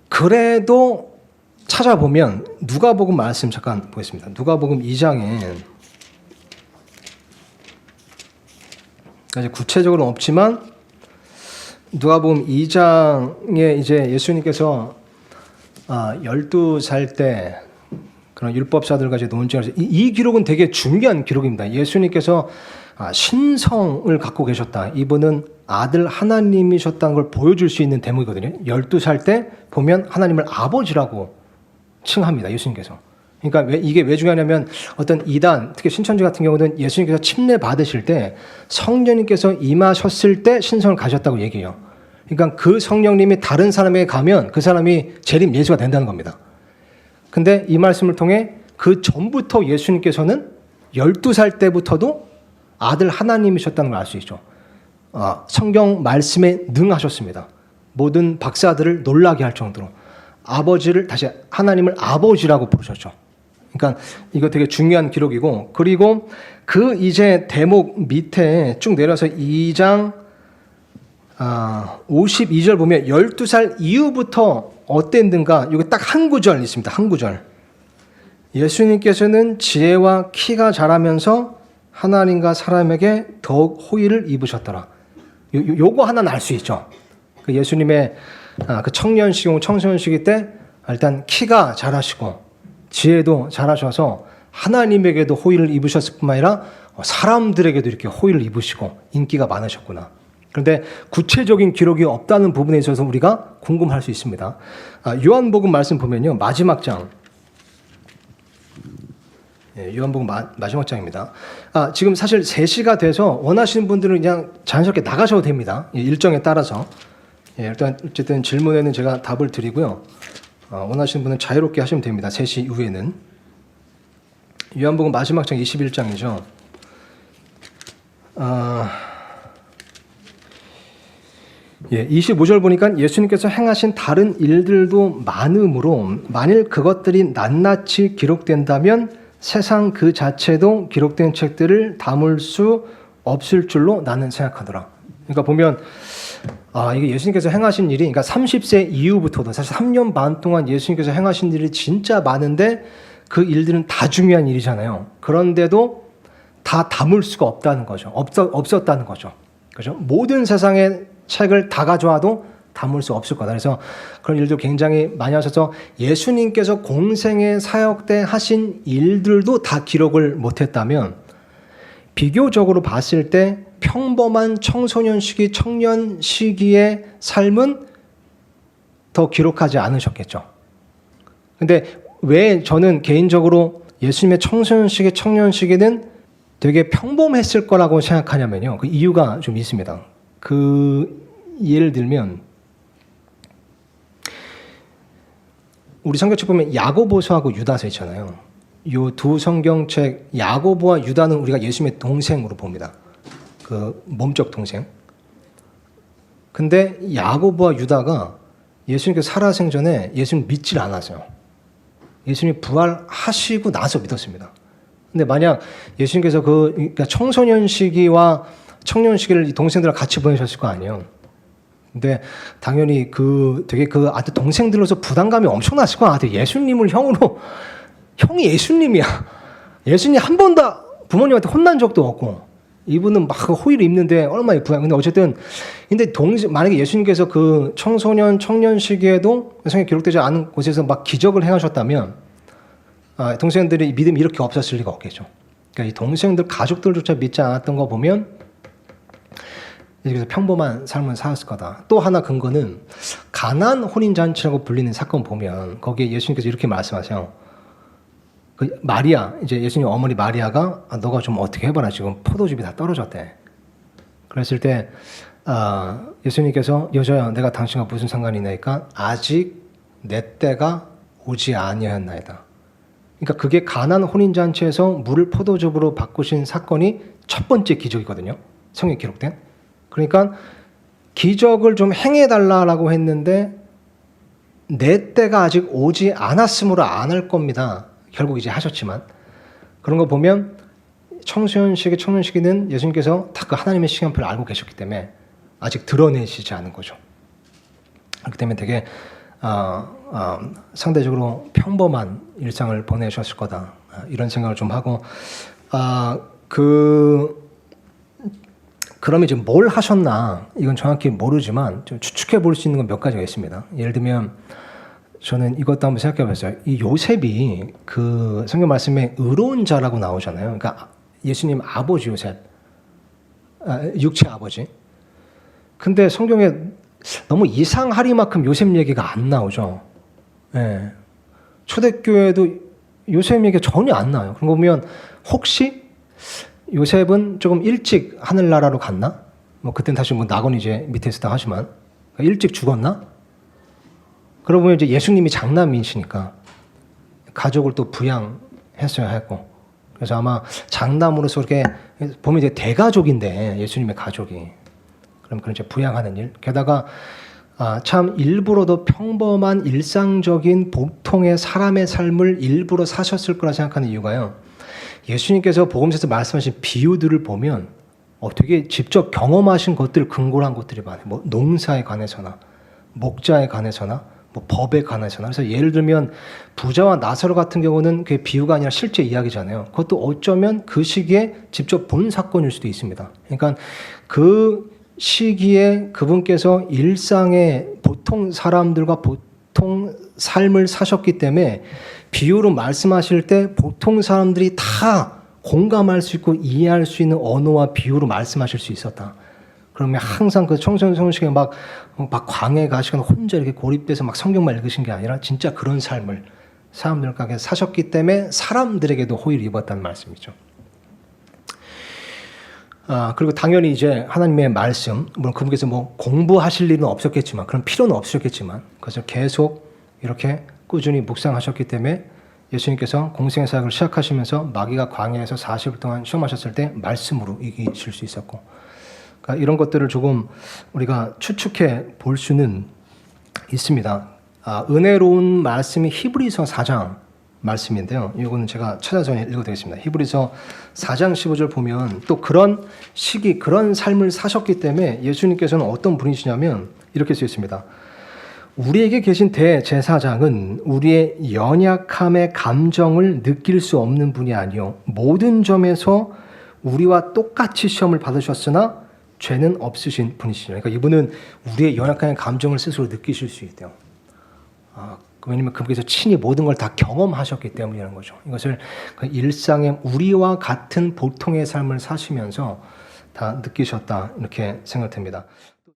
그래도 찾아보면 누가복음 말씀 잠깐 보겠습니다. 누가복음 2장에 이제 구체적으로는 없지만 누가복음 2장에 이제 예수님께서 12살 때 그런 율법사들과 이제 논쟁을 이 기록은 되게 중요한 기록입니다. 예수님께서 신성을 갖고 계셨다. 이분은 아들 하나님이셨다는 걸 보여줄 수 있는 대목이거든요. 12살 때 보면 하나님을 아버지라고 칭합니다. 예수님께서. 그러니까 이게 왜 중요하냐면 어떤 이단, 특히 신천지 같은 경우는 예수님께서 침례 받으실 때 성령님께서 임하셨을 때 신성을 가졌다고 얘기해요. 그러니까 그 성령님이 다른 사람에게 가면 그 사람이 재림 예수가 된다는 겁니다. 근데 이 말씀을 통해 그 전부터 예수님께서는 12살 때부터도 아들 하나님이셨다는 걸 알 수 있죠. 성경 말씀에 능하셨습니다. 모든 박사들을 놀라게 할 정도로 아버지를 다시 하나님을 아버지라고 부르셨죠. 그러니까 이거 되게 중요한 기록이고, 그리고 그 이제 대목 밑에 쭉 내려서 2장 52절 보면 12살 이후부터 어땠는가, 이거 딱 한 구절 있습니다. 한 구절. 예수님께서는 지혜와 키가 자라면서 하나님과 사람에게 더욱 호의를 입으셨더라. 요거 하나는 알 수 있죠. 그 예수님의 그 청년시기, 청소년시기 때 일단 키가 자라시고 지혜도 자라셔서 하나님에게도 호의를 입으셨을 뿐만 아니라 사람들에게도 이렇게 호의를 입으시고 인기가 많으셨구나. 그런데 구체적인 기록이 없다는 부분에 있어서 우리가 궁금할 수 있습니다. 요한복음 말씀 보면요. 마지막 장. 요한복음 마지막 장입니다. 지금 사실 3시가 돼서 원하시는 분들은 그냥 자연스럽게 나가셔도 됩니다. 일정에 따라서. 일단 어쨌든 질문에는 제가 답을 드리고요. 원하시는 분은 자유롭게 하시면 됩니다. 3시 이후에는. 요한복음 마지막 장 21장이죠. 25절 보니까 예수님께서 행하신 다른 일들도 많으므로 만일 그것들이 낱낱이 기록된다면 세상 그 자체도 기록된 책들을 담을 수 없을 줄로 나는 생각하더라. 그러니까 보면 이게 예수님께서 행하신 일이, 그러니까 30세 이후부터도 사실 3년 반 동안 예수님께서 행하신 일이 진짜 많은데 그 일들은 다 중요한 일이잖아요. 그런데도 다 담을 수가 없다는 거죠. 없었다는 거죠. 그죠? 모든 세상의 책을 다 가져와도 담을 수 없을 거다. 그래서 그런 일도 굉장히 많이 하셔서 예수님께서 공생의 사역 때 하신 일들도 다 기록을 못했다면 비교적으로 봤을 때 평범한 청소년 시기, 청년 시기의 삶은 더 기록하지 않으셨겠죠. 근데 왜 저는 개인적으로 예수님의 청소년 시기, 청년 시기는 되게 평범했을 거라고 생각하냐면요. 그 이유가 좀 있습니다. 예를 들면 우리 성경책 보면 야고보서하고 유다서 있잖아요. 이 두 성경책 야고보와 유다는 우리가 예수님의 동생으로 봅니다. 그 몸적 동생. 근데 야고보와 유다가 예수님께서 살아생전에 예수님 믿질 않았어요. 예수님이 부활하시고 나서 믿었습니다. 근데 만약 예수님께서 그러니까 청소년 시기와 청년 시기를 동생들과 같이 보내셨을 거 아니에요. 근데 당연히 되게 아들 동생들로서 부담감이 엄청났을 거야. 아들 예수님을 형으로, 형이 예수님이야. 예수님 한 번도 부모님한테 혼난 적도 없고 이분은 막 호의를 입는데 얼마나 부담. 근데 어쨌든 만약에 예수님께서 그 청소년 청년 시기에도 성경에 기록되지 않은 곳에서 막 기적을 행하셨다면 동생들이 믿음이 이렇게 없었을 리가 없겠죠. 그러니까 이 동생들 가족들조차 믿지 않았던 거 보면 그래서 평범한 삶을 살았을 거다. 또 하나 근거는 가나안 혼인잔치라고 불리는 사건 보면 거기에 예수님께서 이렇게 말씀하세요. 그 마리아, 이제 예수님 어머니 마리아가 너가 좀 어떻게 해봐라. 지금 포도즙이 다 떨어졌대. 그랬을 때 예수님께서 여자야 내가 당신과 무슨 상관이 있나니까 아직 내 때가 오지 아니하였나이다. 그러니까 그게 가나안 혼인잔치에서 물을 포도즙으로 바꾸신 사건이 첫 번째 기적이거든요. 성경에 기록된. 그러니까 기적을 좀 행해달라고 했는데 내 때가 아직 오지 않았으므로 안 할 겁니다. 결국 이제 하셨지만 그런 거 보면 청소년 시기, 청년 시기는 예수님께서 다 그 하나님의 시간표를 알고 계셨기 때문에 아직 드러내시지 않은 거죠. 그렇기 때문에 되게 상대적으로 평범한 일상을 보내셨을 거다, 이런 생각을 좀 하고, 그러면 이제 뭘 하셨나 이건 정확히 모르지만 좀 추측해 볼 수 있는 건 몇 가지가 있습니다. 예를 들면 저는 이것도 한번 생각해 봤어요. 이 요셉이 그 성경 말씀에 의로운 자라고 나오잖아요. 그러니까 예수님 아버지 요셉, 육체 아버지. 근데 성경에 너무 이상하리만큼 요셉 얘기가 안 나오죠. 예. 초대교회도 요셉 얘기가 전혀 안 나와요. 그런 거 보면 혹시 요셉은 조금 일찍 하늘나라로 갔나? 뭐 그땐 다시 뭐 낙원 이제 밑에 있었다 하지만 일찍 죽었나? 그러고 보면 이제 예수님이 장남이시니까 가족을 또 부양했어야 했고, 그래서 아마 장남으로서 이렇게 보면 이제 대가족인데 예수님의 가족이, 그럼 그런 이제 부양하는 일, 게다가 참 일부러도 평범한 일상적인 보통의 사람의 삶을 일부러 사셨을 거라 생각하는 이유가요. 예수님께서 복음서에서 말씀하신 비유들을 보면 되게 직접 경험하신 것들 근거로 한 것들이 많아요. 뭐 농사에 관해서나 목자에 관해서나 뭐 법에 관해서나. 그래서 예를 들면 부자와 나사로 같은 경우는 그게 비유가 아니라 실제 이야기잖아요. 그것도 어쩌면 그 시기에 직접 본 사건일 수도 있습니다. 그러니까 그 시기에 그분께서 일상의 보통 사람들과 보통 삶을 사셨기 때문에 비유로 말씀하실 때 보통 사람들이 다 공감할 수 있고 이해할 수 있는 언어와 비유로 말씀하실 수 있었다. 그러면 항상 그 청천성식에 막 광야에 가시거나 혼자 이렇게 고립돼서 막 성경만 읽으신 게 아니라 진짜 그런 삶을 사람들에게 사셨기 때문에 사람들에게도 호의를 입었다는 말씀이죠. 그리고 당연히 이제 하나님의 말씀, 물론 그분께서 뭐 공부하실 일은 없었겠지만, 그런 필요는 없으셨겠지만, 그것을 계속 이렇게 꾸준히 묵상하셨기 때문에 예수님께서 공생의 사역을 시작하시면서 마귀가 광야에서 40일 동안 시험하셨을 때 말씀으로 이기실 수 있었고, 그러니까 이런 것들을 조금 우리가 추측해 볼 수는 있습니다. 은혜로운 말씀이 히브리서 4장 말씀인데요. 이거는 제가 찾아서 읽어드리겠습니다. 히브리서 4장 15절 보면 또 그런 시기, 그런 삶을 사셨기 때문에 예수님께서는 어떤 분이시냐면 이렇게 쓰여 있습니다. 우리에게 계신 대제사장은 우리의 연약함의 감정을 느낄 수 없는 분이 아니요 모든 점에서 우리와 똑같이 시험을 받으셨으나 죄는 없으신 분이시죠. 그러니까 이분은 우리의 연약함의 감정을 스스로 느끼실 수 있대요. 왜냐하면 그분께서 친히 모든 걸 다 경험하셨기 때문이라는 거죠. 이것을 그 일상의 우리와 같은 보통의 삶을 사시면서 다 느끼셨다, 이렇게 생각됩니다.